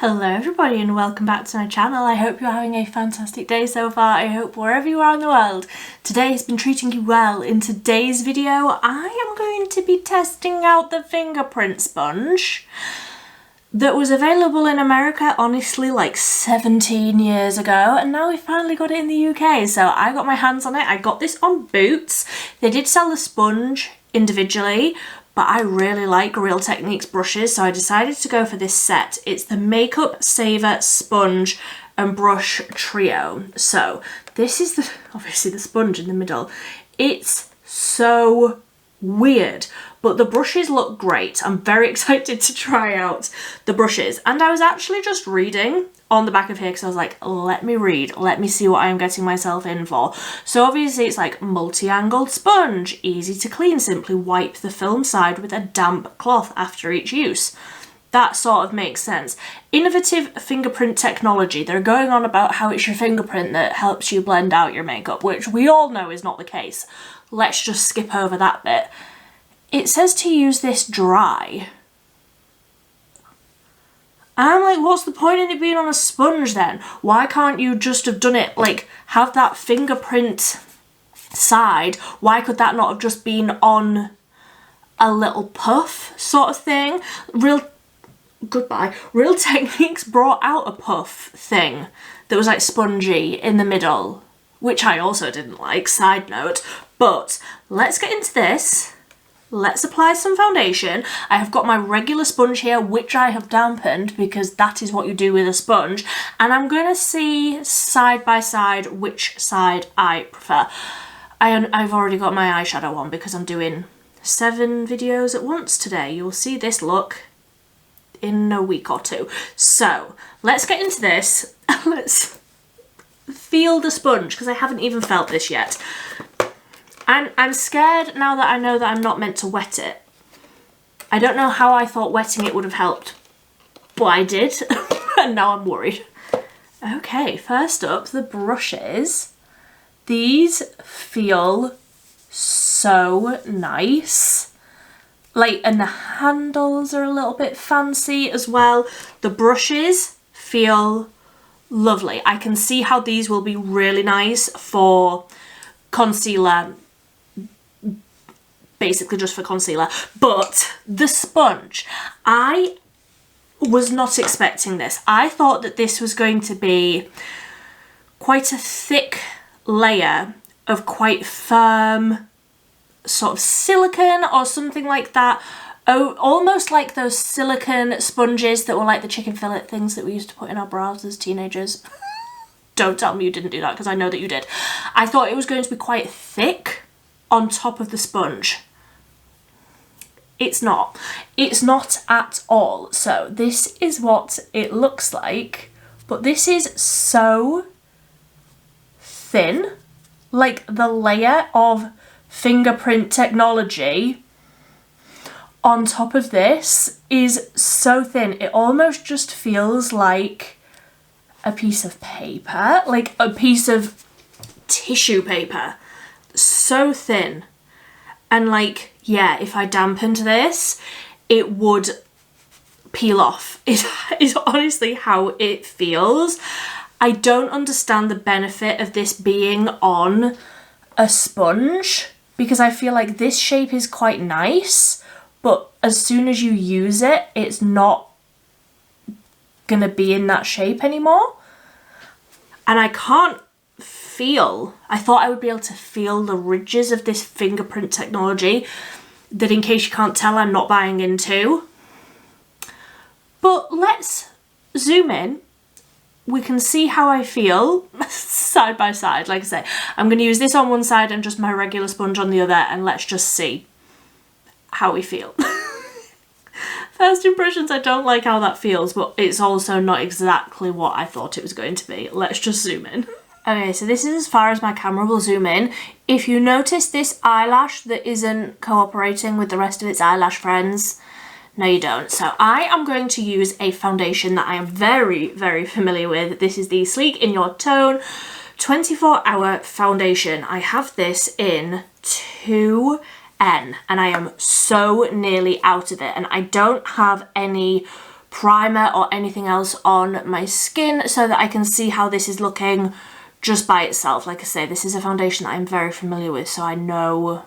Hello everybody and welcome back to my channel. I hope you're having a fantastic day so far. I hope wherever you are in the world, today has been treating you well. In today's video, I am going to be testing out the fingerprint sponge that was available in America, honestly, like 17 years ago, and now we finally got it in the UK. So I got my hands on it. I got this on Boots. They did sell the sponge individually, but I really like Real Techniques brushes, so I decided to go for this set. It's the Makeup Saver Sponge and Brush Trio. So this is obviously the sponge in the middle. It's so weird, but the brushes look great. I'm very excited to try out the brushes. And I was actually just reading on the back of here because I was like, let me read, let me see what I'm getting myself in for. So obviously it's like multi-angled sponge, easy to clean, simply wipe the film side with a damp cloth after each use. That sort of makes sense. Innovative fingerprint technology. They're going on about how it's your fingerprint that helps you blend out your makeup, which we all know is not the case. Let's just skip over that bit. It says to use this dry. I'm like, what's the point in it being on a sponge then? Why can't you just have done it, like, have that fingerprint side? Why could that not have just been on a little puff sort of thing? Real Techniques brought out a puff thing that was like spongy in the middle, which I also didn't like, side note. But let's get into this. Let's apply some foundation. I have got my regular sponge here, which I have dampened because that is what you do with a sponge. And I'm going to see side by side which side I prefer. I've already got my eyeshadow on because I'm doing 7 videos at once today. You'll see this look in a week or two. So let's get into this. Let's feel the sponge because I haven't even felt this yet. I'm scared now that I know that I'm not meant to wet it. I don't know how I thought wetting it would have helped, but I did, and now I'm worried. Okay, first up, the brushes. These feel so nice. Like, and the handles are a little bit fancy as well. The brushes feel lovely. I can see how these will be really nice for concealer, basically just for concealer. But the sponge, I was not expecting this. I thought that this was going to be quite a thick layer of quite firm sort of silicone or something like that. Oh, almost like those silicone sponges that were like the chicken fillet things that we used to put in our bras as teenagers. Don't tell me you didn't do that because I know that you did. I thought it was going to be quite thick on top of the sponge. It's not. It's not at all. So this is what it looks like, but this is so thin. Like the layer of fingerprint technology on top of this is so thin. It almost just feels like a piece of paper, like a piece of tissue paper. So thin. And like, yeah, if I dampened this, it would peel off. It is honestly how it feels. I don't understand the benefit of this being on a sponge because I feel like this shape is quite nice, but as soon as you use it, it's not gonna be in that shape anymore. And I can't feel, I thought I would be able to feel the ridges of this fingerprint technology that, in case you can't tell, I'm not buying into. But let's zoom in. We can see how I feel side by side. Like I say, I'm going to use this on one side and just my regular sponge on the other, and let's just see how we feel. First impressions, I don't like how that feels, but it's also not exactly what I thought it was going to be. Let's just zoom in. Okay, so this is as far as my camera will zoom in. If you notice this eyelash that isn't cooperating with the rest of its eyelash friends, no you don't. So I am going to use a foundation that I am very, very familiar with. This is the Sleek in Your Tone 24-hour foundation. I have this in 2N and I am so nearly out of it, and I don't have any primer or anything else on my skin so that I can see how this is looking just by itself. Like I say, this is a foundation that I'm very familiar with, so I know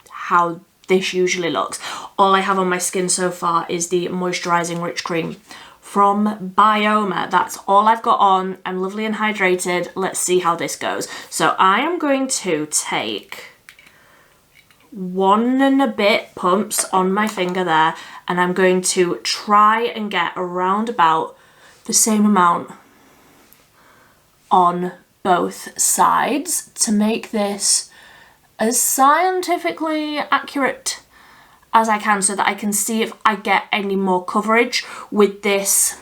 how this usually looks. All I have on my skin so far is the moisturising rich cream from Bioma. That's all I've got on. I'm lovely and hydrated. Let's see how this goes. So I am going to take 1 and a bit pumps on my finger there, and I'm going to try and get around about the same amount on both sides to make this as scientifically accurate as I can, so that I can see if I get any more coverage with this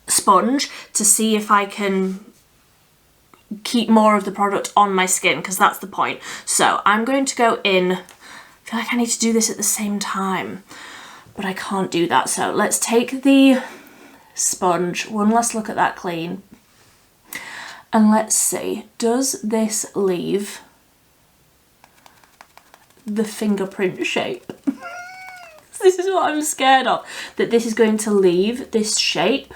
sponge, to see if I can keep more of the product on my skin, because that's the point. So I'm going to go in. I feel like I need to do this at the same time, but I can't do that. So let's take the sponge, one last look at that clean, and let's see, does this leave the fingerprint shape? This is what I'm scared of, that this is going to leave this shape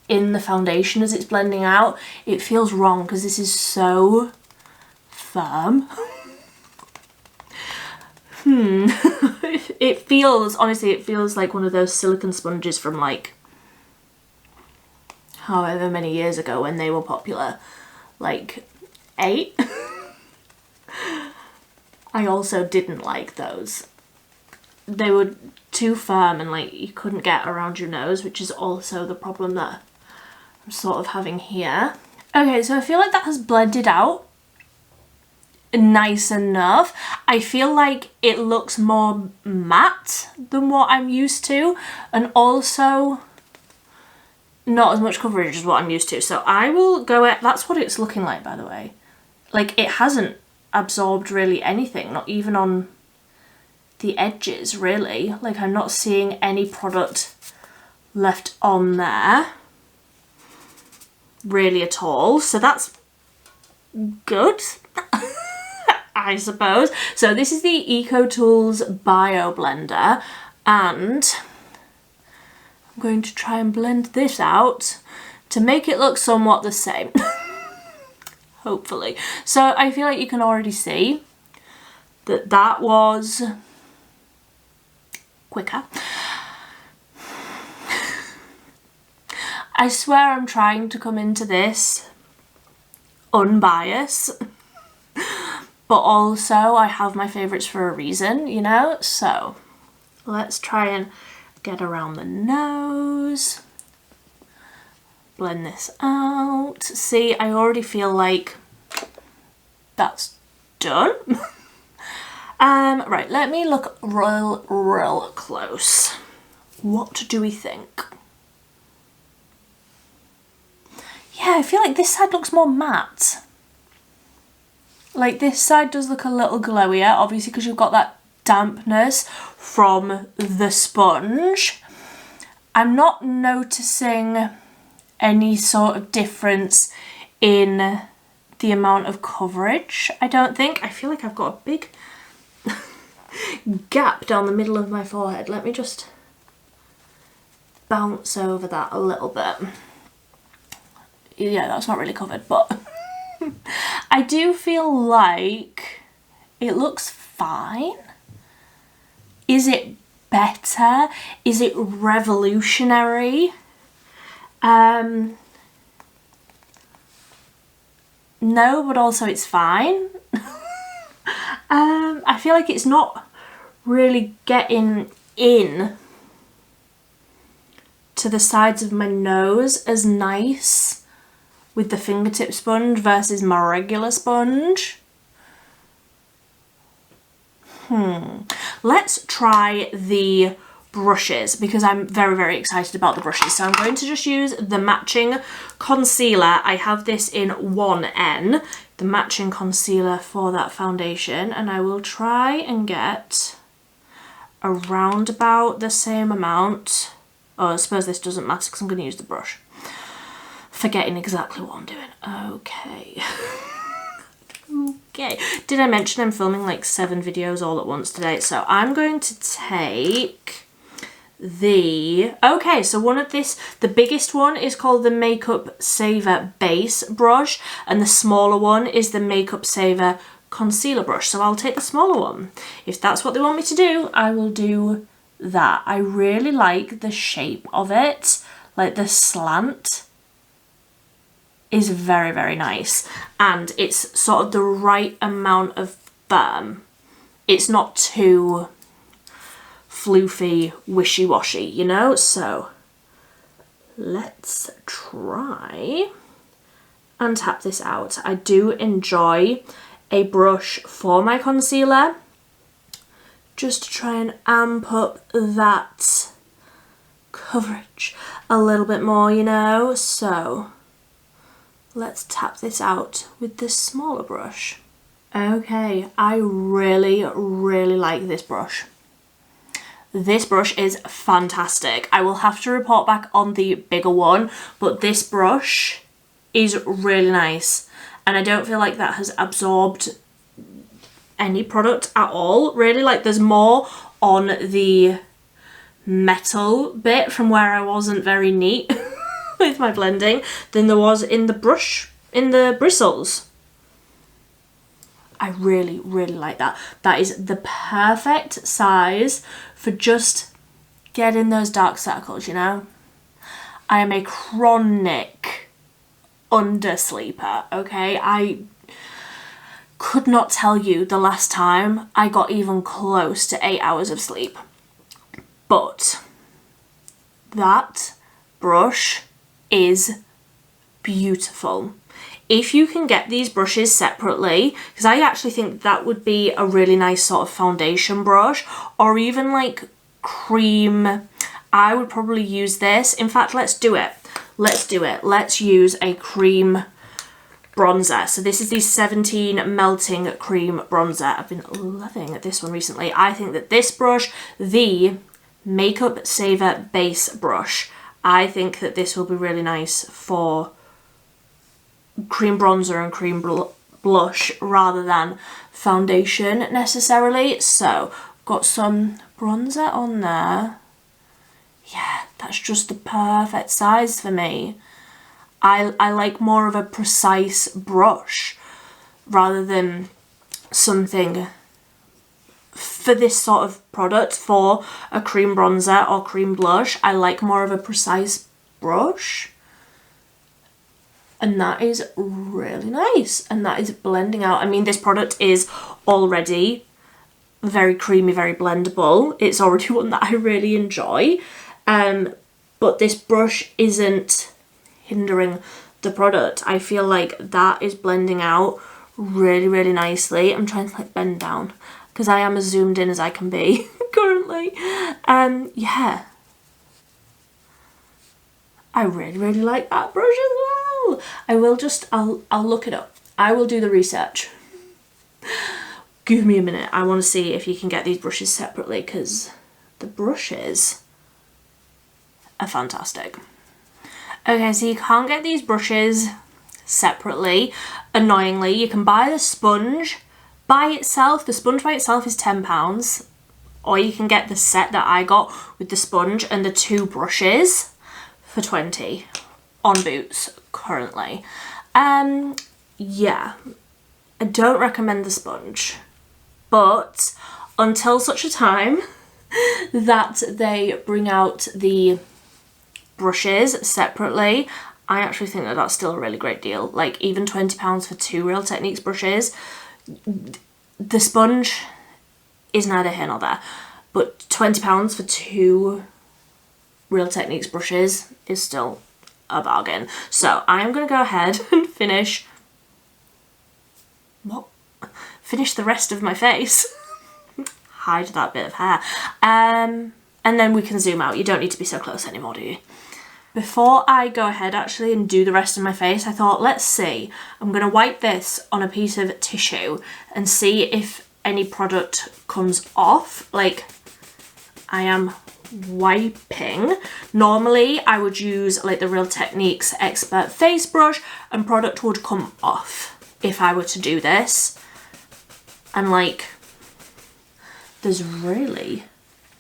in the foundation as it's blending out. It feels wrong because this is so firm. It feels, honestly, it feels like one of those silicone sponges from like however many years ago when they were popular, like 8. I also didn't like those. They were too firm and like you couldn't get around your nose, which is also the problem that I'm sort of having here. Okay, so I feel like that has blended out nice enough. I feel like it looks more matte than what I'm used to, and also not as much coverage as what I'm used to. So I will go at, that's what it's looking like, by the way. Like, it hasn't absorbed really anything, not even on the edges really. Like, I'm not seeing any product left on there really at all, so that's good. I suppose. So this is the EcoTools Bio Blender, and I'm going to try and blend this out to make it look somewhat the same. Hopefully. So I feel like you can already see that that was quicker. I swear I'm trying to come into this unbiased, but also I have my favourites for a reason, you know? So let's try and get around the nose. Blend this out. See, I already feel like that's done. Right, let me look real close. What do we think? Yeah, I feel like this side looks more matte. Like, this side does look a little glowier, obviously because you've got that dampness from the sponge. I'm not noticing any sort of difference in the amount of coverage, I don't think. I feel like I've got a big gap down the middle of my forehead. Let me just bounce over that a little bit. Yeah, that's not really covered, but I do feel like it looks fine. Is it better? Is it revolutionary? No, but also it's fine. I feel like it's not really getting in to the sides of my nose as nice with the fingertip sponge versus my regular sponge. Let's try the brushes, because I'm very excited about the brushes. So I'm going to just use the matching concealer. I have this in 1N, the matching concealer for that foundation, and I will try and get around about the same amount. Oh, I suppose this doesn't matter because I'm going to use the brush. Forgetting exactly what I'm doing. Okay. Okay. Did I mention I'm filming like 7 videos all at once today? So I'm going to take okay, so the biggest one is called the Makeup Saver Base Brush, and the smaller one is the Makeup Saver Concealer Brush. So I'll take the smaller one. If that's what they want me to do, I will do that. I really like the shape of it, like the slant is very, very nice, and it's sort of the right amount of firm. It's not too floofy, wishy-washy, you know? So let's try and tap this out. I do enjoy a brush for my concealer, just to try and amp up that coverage a little bit more, you know? So let's tap this out with this smaller brush. Okay, I really, really like this brush. This brush is fantastic. I will have to report back on the bigger one, but this brush is really nice. And I don't feel like that has absorbed any product at all. Really, like there's more on the metal bit from where I wasn't very neat with my blending than there was in the brush, in the bristles. I really, really like that. That is the perfect size for just getting those dark circles, you know? I am a chronic undersleeper, okay? I could not tell you the last time I got even close to 8 hours of sleep. But that brush is beautiful. If you can get these brushes separately, because I actually think that would be a really nice sort of foundation brush, or even like cream, I would probably use this. In fact, let's do it. Let's do it. Let's use a cream bronzer. So this is the 17 Melting Cream Bronzer. I've been loving this one recently. I think that this brush, the Makeup Saver Base Brush, I think that this will be really nice for cream bronzer and cream blush rather than foundation necessarily. So got some bronzer on there. Yeah, that's just the perfect size for me. I like more of a precise brush rather than something for this sort of product. For a cream bronzer or cream blush, I like more of a precise brush. And that is really nice. And that is blending out. I mean, this product is already very creamy, very blendable. It's already one that I really enjoy. But this brush isn't hindering the product. I feel like that is blending out really, really nicely. I'm trying to like bend down because I am as zoomed in as I can be currently. Yeah. I really, really like that brush as well. I will just, I'll look it up. I will do the research. Give me a minute. I want to see if you can get these brushes separately because the brushes are fantastic. Okay, so you can't get these brushes separately. Annoyingly, you can buy the sponge by itself. The sponge by itself is £10. Or you can get the set that I got with the sponge and the 2 brushes for £20 on Boots currently. Yeah, I don't recommend the sponge. But until such a time that they bring out the brushes separately, I actually think that that's still a really great deal. Like even £20 for 2 Real Techniques brushes. The sponge is neither here nor there, but £20 for 2 Real Techniques brushes is still a bargain. So I'm gonna go ahead and finish the rest of my face. Hide that bit of hair. And then we can zoom out. You don't need to be so close anymore, do you? Before I go ahead actually and do the rest of my face, I thought, let's see. I'm going to wipe this on a piece of tissue and see if any product comes off. Like, I am wiping. Normally, I would use like the Real Techniques Expert Face Brush and product would come off if I were to do this. And like, there's really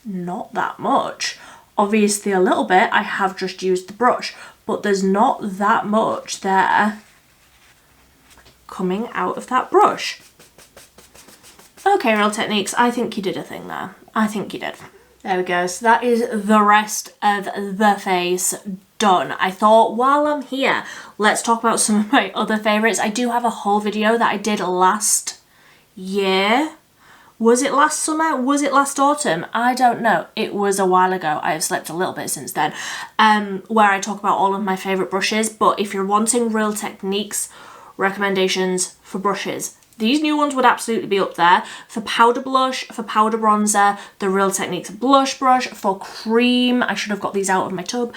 not that much Obviously a little bit, I have just used the brush, but there's not that much there coming out of that brush. Okay, Real Techniques, I think you did a thing there. I think you did. There we go, so that is the rest of the face done. I thought while I'm here, let's talk about some of my other favourites. I do have a whole video that I did last year. Was it last summer? Was it last autumn? I don't know. It was a while ago. I have slept a little bit since then, where I talk about all of my favourite brushes. But if you're wanting Real Techniques recommendations for brushes, these new ones would absolutely be up there. For powder blush, for powder bronzer, the Real Techniques blush brush. For cream, I should have got these out of my tub.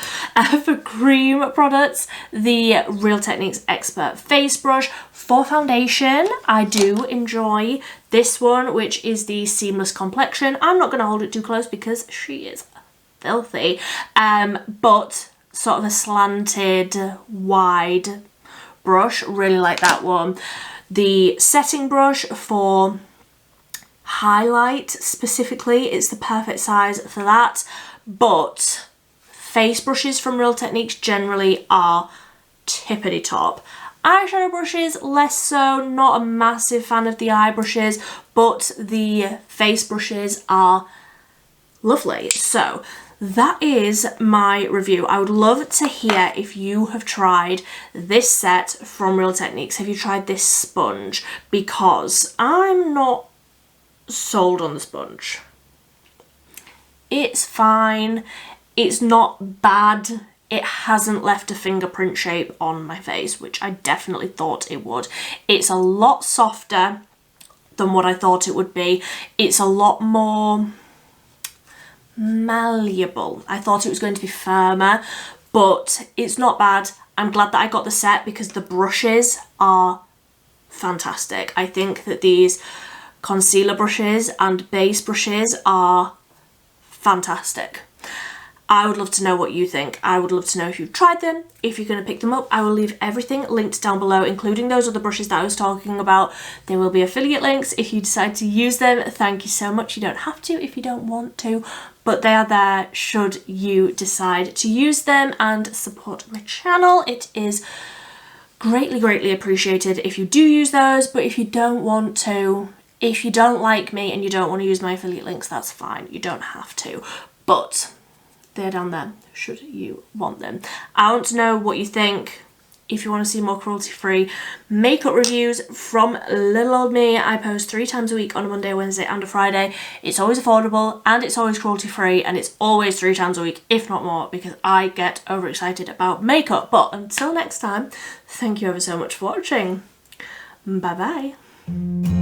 For cream products, the Real Techniques Expert Face Brush. For foundation, I do enjoy this one, which is the Seamless Complexion. I'm not going to hold it too close because she is filthy. But sort of a slanted, wide brush. Really like that one. The setting brush for highlight specifically, it's the perfect size for that. But face brushes from Real Techniques generally are tippity top. Eyeshadow brushes, less so, not a massive fan of the eye brushes, but the face brushes are lovely. So that is my review. I would love to hear if you have tried this set from Real Techniques. Have you tried this sponge? Because I'm not sold on the sponge. It's fine. It's not bad. It hasn't left a fingerprint shape on my face, which I definitely thought it would. It's a lot softer than what I thought it would be. It's a lot more malleable. I thought it was going to be firmer, but it's not bad. I'm glad that I got the set because the brushes are fantastic. I think that these concealer brushes and base brushes are fantastic. I would love to know what you think. I would love to know if you've tried them, if you're going to pick them up. I will leave everything linked down below, including those other brushes that I was talking about. There will be affiliate links if you decide to use them. Thank you so much. You don't have to if you don't want to, but they are there should you decide to use them and support my channel. It is greatly, greatly appreciated if you do use those, but if you don't want to, if you don't like me and you don't want to use my affiliate links, that's fine. You don't have to, but they're down there should you want them. I want to know what you think. If you want to see more cruelty-free makeup reviews from little old me, I post 3 times a week on a Monday, Wednesday and a Friday. It's always affordable and it's always cruelty-free and it's always 3 times a week, if not more, because I get overexcited about makeup. But until next time, thank you ever so much for watching. Bye bye.